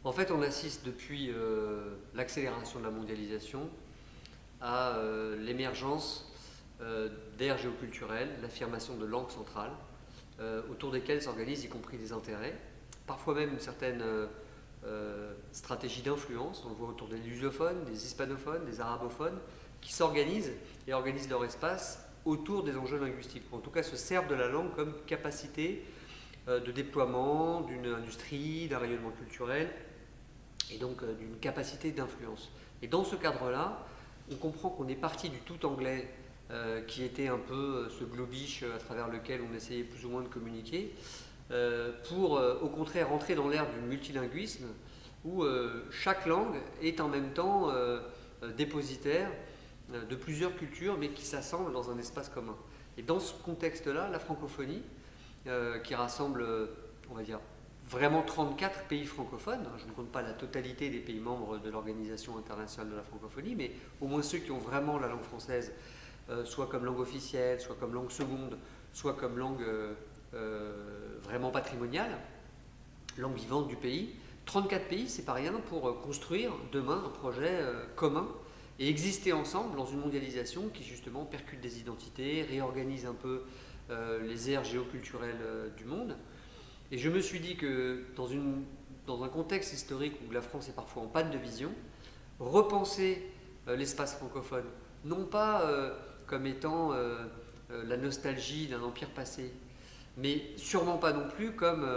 En fait, on assiste depuis l'accélération de la mondialisation à l'émergence d'aires géoculturelles, l'affirmation de langues centrales, autour desquelles s'organisent y compris des intérêts, parfois même une certaine stratégie d'influence. On le voit autour des lusophones, des hispanophones, des arabophones, qui s'organisent et organisent leur espace autour des enjeux linguistiques. En tout cas, se servent de la langue comme capacité de déploiement d'une industrie, d'un rayonnement culturel et donc d'une capacité d'influence. Et dans ce cadre-là, on comprend qu'on est parti du tout anglais qui était un peu ce globish à travers lequel on essayait plus ou moins de communiquer, pour au contraire entrer dans l'ère du multilinguisme où chaque langue est en même temps dépositaire de plusieurs cultures mais qui s'assemblent dans un espace commun. Et dans ce contexte-là, la francophonie, qui rassemble, on va dire, vraiment 34 pays francophones, je ne compte pas la totalité des pays membres de l'Organisation internationale de la francophonie, mais au moins ceux qui ont vraiment la langue française, soit comme langue officielle, soit comme langue seconde, soit comme langue vraiment patrimoniale, langue vivante du pays. 34 pays, c'est pas rien pour construire demain un projet commun et exister ensemble dans une mondialisation qui justement percute des identités, réorganise un peu les aires géoculturelles du monde. Et je me suis dit que dans un contexte historique où la France est parfois en panne de vision, repenser l'espace francophone, non pas comme étant la nostalgie d'un empire passé, mais sûrement pas non plus comme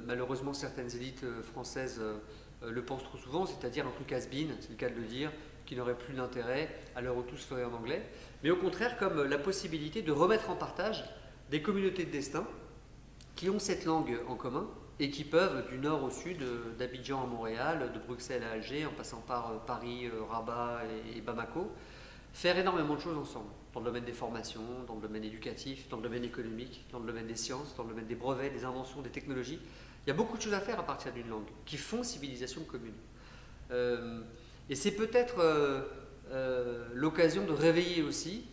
malheureusement certaines élites françaises le pensent trop souvent, c'est-à-dire un truc has-been, c'est le cas de le dire, qui n'aurait plus d'intérêt à l'heure où tout se ferait en anglais, mais au contraire comme la possibilité de remettre en partage des communautés de destin qui ont cette langue en commun et qui peuvent, du nord au sud, d'Abidjan à Montréal, de Bruxelles à Alger, en passant par Paris, Rabat et Bamako, faire énormément de choses ensemble, dans le domaine des formations, dans le domaine éducatif, dans le domaine économique, dans le domaine des sciences, dans le domaine des brevets, des inventions, des technologies. Il y a beaucoup de choses à faire à partir d'une langue, qui font civilisation commune. Et c'est peut-être l'occasion de réveiller aussi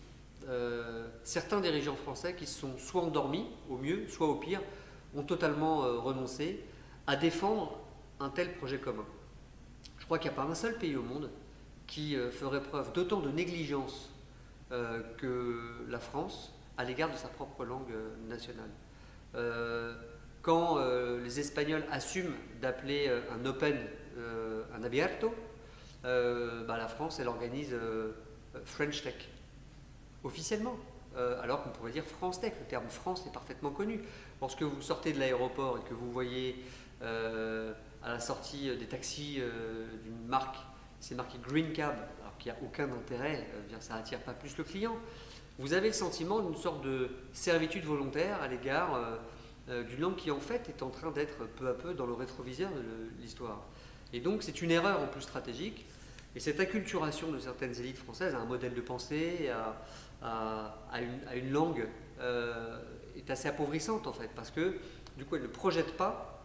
certains dirigeants français qui se sont soit endormis, au mieux, soit au pire, ont totalement renoncé à défendre un tel projet commun. Je crois qu'il n'y a pas un seul pays au monde qui ferait preuve d'autant de négligence que la France à l'égard de sa propre langue nationale. Quand les Espagnols assument d'appeler un open un abierto, la France, elle organise French Tech, officiellement, alors qu'on pourrait dire France Tech. Le terme France est parfaitement connu. Lorsque vous sortez de l'aéroport et que vous voyez à la sortie des taxis d'une marque, c'est marqué Green Cab, alors qu'il n'y a aucun intérêt, ça n'attire pas plus le client, vous avez le sentiment d'une sorte de servitude volontaire à l'égard d'une langue qui en fait est en train d'être peu à peu dans le rétroviseur de l'histoire. Et donc c'est une erreur en plus stratégique, et cette acculturation de certaines élites françaises à un modèle de pensée, à une langue est assez appauvrissante en fait, parce que du coup elle ne projette pas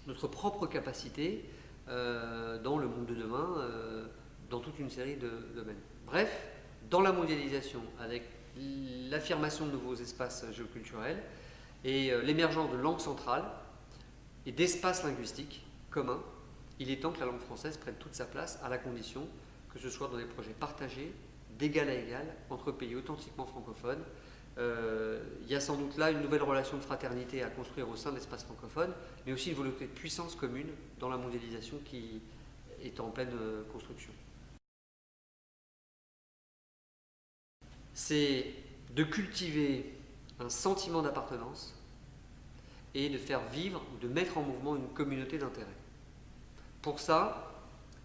notre propre capacité dans le monde de demain, dans toute une série de domaines. Bref, dans la mondialisation, avec l'affirmation de nouveaux espaces géoculturels et l'émergence de langues centrales et d'espaces linguistiques communs, il est temps que la langue française prenne toute sa place, à la condition que ce soit dans des projets partagés, d'égal à égal, entre pays authentiquement francophones. Il y a sans doute là une nouvelle relation de fraternité à construire au sein de l'espace francophone, mais aussi une volonté de puissance commune dans la mondialisation qui est en pleine construction. C'est de cultiver un sentiment d'appartenance et de faire vivre ou de mettre en mouvement une communauté d'intérêt. Pour ça,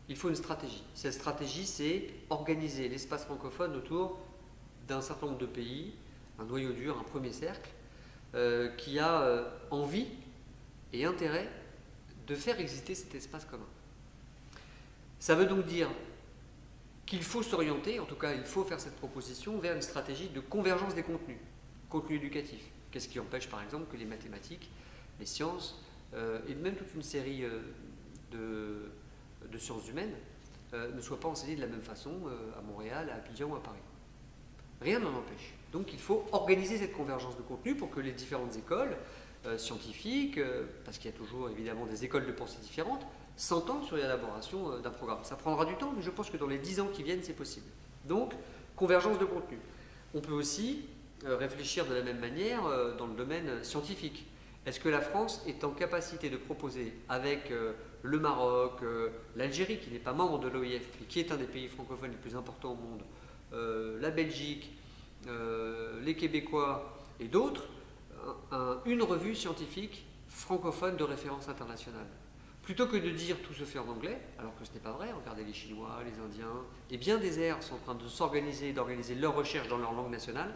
il faut une stratégie. Cette stratégie, c'est organiser l'espace francophone autour d'un certain nombre de pays, un noyau dur, un premier cercle, qui a envie et intérêt de faire exister cet espace commun. Ça veut donc dire qu'il faut s'orienter, en tout cas il faut faire cette proposition, vers une stratégie de convergence des contenus, contenus éducatifs. Qu'est-ce qui empêche par exemple que les mathématiques, les sciences, et même toute une série de sciences humaines ne soient pas enseignées de la même façon à Montréal, à Abidjan ou à Paris. Rien n'en empêche. Donc il faut organiser cette convergence de contenu pour que les différentes écoles scientifiques, parce qu'il y a toujours évidemment des écoles de pensée différentes, s'entendent sur l'élaboration d'un programme. Ça prendra du temps, mais je pense que dans les 10 ans qui viennent, c'est possible. Donc, convergence de contenu. On peut aussi réfléchir de la même manière dans le domaine scientifique. Est-ce que la France est en capacité de proposer avec le Maroc, l'Algérie qui n'est pas membre de l'OIF, mais qui est un des pays francophones les plus importants au monde, la Belgique, les Québécois et d'autres, une revue scientifique francophone de référence internationale? Plutôt que de dire tout se fait en anglais, alors que ce n'est pas vrai, regardez les Chinois, les Indiens, et bien des airs sont en train de s'organiser et d'organiser leurs recherches dans leur langue nationale,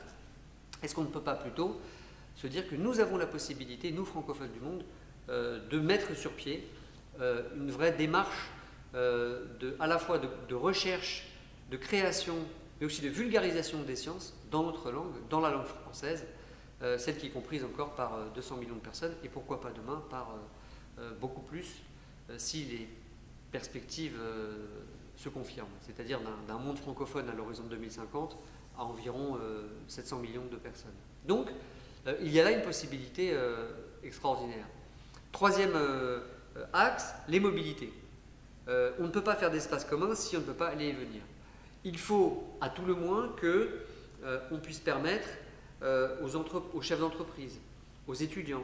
est-ce qu'on ne peut pas plutôt se dire que nous avons la possibilité, nous francophones du monde, de mettre sur pied une vraie démarche à la fois de recherche, de création, mais aussi de vulgarisation des sciences dans notre langue, dans la langue française, celle qui est comprise encore par 200 millions de personnes, et pourquoi pas demain par beaucoup plus, si les perspectives se confirment, c'est-à-dire d'un monde francophone à l'horizon 2050 à environ 700 millions de personnes. Donc, il y a là une possibilité extraordinaire. Troisième axe, les mobilités. On ne peut pas faire d'espace commun si on ne peut pas aller et venir. Il faut, à tout le moins, qu'on puisse permettre aux chefs d'entreprise, aux étudiants,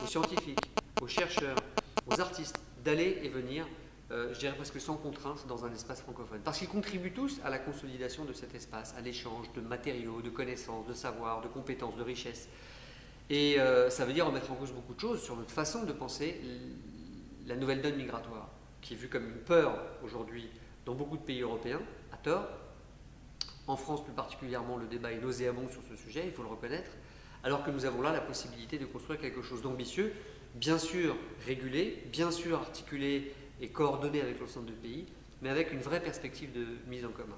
aux scientifiques, aux chercheurs, aux artistes d'aller et venir, je dirais presque sans contrainte, dans un espace francophone. Parce qu'ils contribuent tous à la consolidation de cet espace, à l'échange de matériaux, de connaissances, de savoirs, de compétences, de richesses. Et ça veut dire remettre en cause beaucoup de choses sur notre façon de penser la nouvelle donne migratoire, qui est vue comme une peur aujourd'hui dans beaucoup de pays européens, à tort. En France plus particulièrement, le débat est nauséabond sur ce sujet, il faut le reconnaître, alors que nous avons là la possibilité de construire quelque chose d'ambitieux, bien sûr régulé, bien sûr articulé et coordonné avec l'ensemble du pays, mais avec une vraie perspective de mise en commun.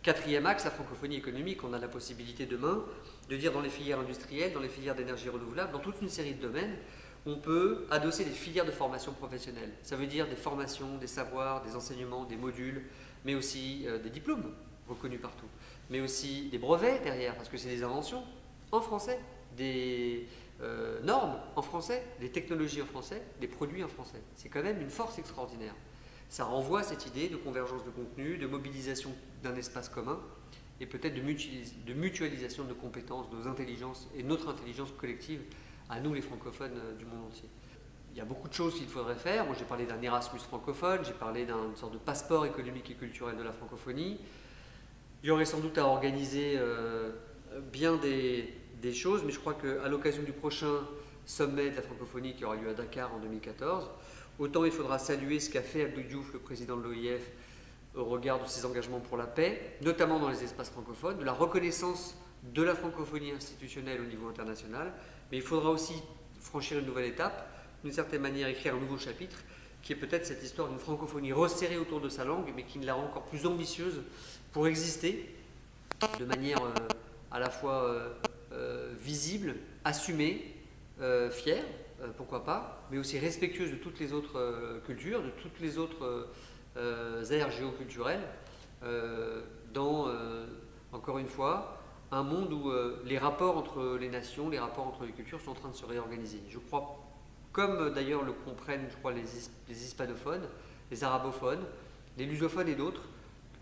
Quatrième axe, la francophonie économique. On a la possibilité demain de dire dans les filières industrielles, dans les filières d'énergie renouvelable, dans toute une série de domaines, on peut adosser des filières de formation professionnelle. Ça veut dire des formations, des savoirs, des enseignements, des modules, mais aussi des diplômes reconnus partout, mais aussi des brevets derrière, parce que c'est des inventions en français, des normes en français, des technologies en français, des produits en français. C'est quand même une force extraordinaire. Ça renvoie à cette idée de convergence de contenu, de mobilisation d'un espace commun et peut-être de mutualisation de nos compétences, de nos intelligences et notre intelligence collective à nous les francophones du monde entier. Il y a beaucoup de choses qu'il faudrait faire. Moi j'ai parlé d'un Erasmus francophone, j'ai parlé d'une sorte de passeport économique et culturel de la francophonie. Il y aurait sans doute à organiser bien des choses, mais je crois qu'à l'occasion du prochain sommet de la francophonie qui aura lieu à Dakar en 2014, autant il faudra saluer ce qu'a fait Abdou Diouf, le président de l'OIF, au regard de ses engagements pour la paix, notamment dans les espaces francophones, de la reconnaissance de la francophonie institutionnelle au niveau international, mais il faudra aussi franchir une nouvelle étape, d'une certaine manière écrire un nouveau chapitre, qui est peut-être cette histoire d'une francophonie resserrée autour de sa langue, mais qui la rend encore plus ambitieuse pour exister de manière à la fois visible, assumée, fière, pourquoi pas, mais aussi respectueuse de toutes les autres cultures, de toutes les autres aires géoculturelles, dans, encore une fois, un monde où les rapports entre les nations, les rapports entre les cultures sont en train de se réorganiser. Je crois, comme d'ailleurs le comprennent, je crois, les hispanophones, les arabophones, les lusophones et d'autres,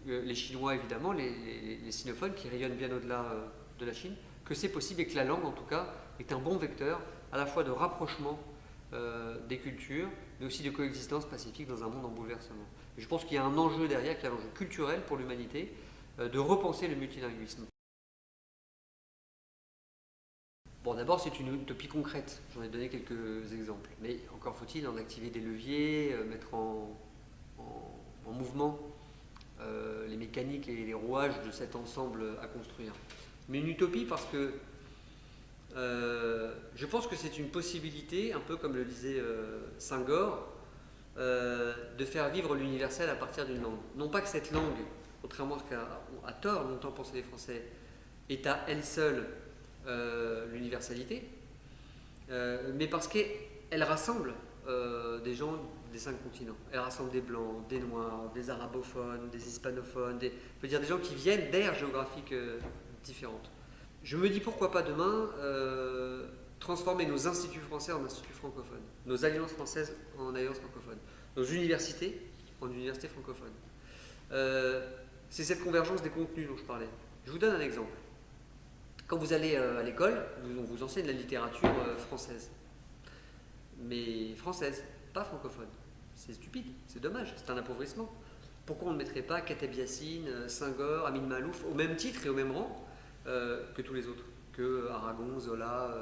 les Chinois évidemment, les sinophones qui rayonnent bien au-delà de la Chine, que c'est possible et que la langue en tout cas est un bon vecteur à la fois de rapprochement des cultures, mais aussi de coexistence pacifique dans un monde en bouleversement. Et je pense qu'il y a un enjeu derrière, qui est un enjeu culturel pour l'humanité, de repenser le multilinguisme. Bon, d'abord, c'est une utopie concrète. J'en ai donné quelques exemples. Mais encore faut-il en activer des leviers, mettre en mouvement les mécaniques et les rouages de cet ensemble à construire. Mais une utopie parce que je pense que c'est une possibilité, un peu comme le disait Senghor, de faire vivre l'universel à partir d'une langue. Non pas que cette langue, contrairement à ce qu'à tort longtemps pensaient les Français, est à elle seule l'universalité, mais parce qu'elle rassemble des gens des 5 continents. Elle rassemble des blancs, des noirs, des arabophones, des hispanophones, je veux dire des gens qui viennent d'aires géographiques différentes. Je me dis pourquoi pas demain transformer nos instituts français en instituts francophones, nos alliances françaises en alliances francophones. nos universités en université francophone. C'est cette convergence des contenus dont je parlais. Je vous donne un exemple. Quand vous allez à l'école, on vous enseigne la littérature française. Mais française, pas francophone. C'est stupide, c'est dommage, c'est un appauvrissement. Pourquoi on ne mettrait pas Kateb Yassine, Senghor, Amin Malouf au même titre et au même rang que tous les autres, que Aragon, Zola,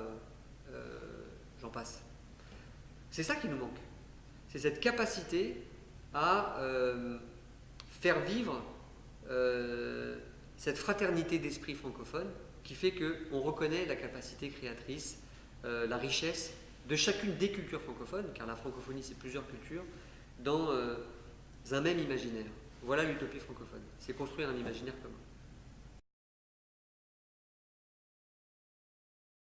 j'en passe. C'est ça qui nous manque. C'est cette capacité à faire vivre cette fraternité d'esprit francophone qui fait qu'on reconnaît la capacité créatrice, la richesse de chacune des cultures francophones, car la francophonie c'est plusieurs cultures, dans un même imaginaire. Voilà l'utopie francophone, c'est construire un imaginaire commun.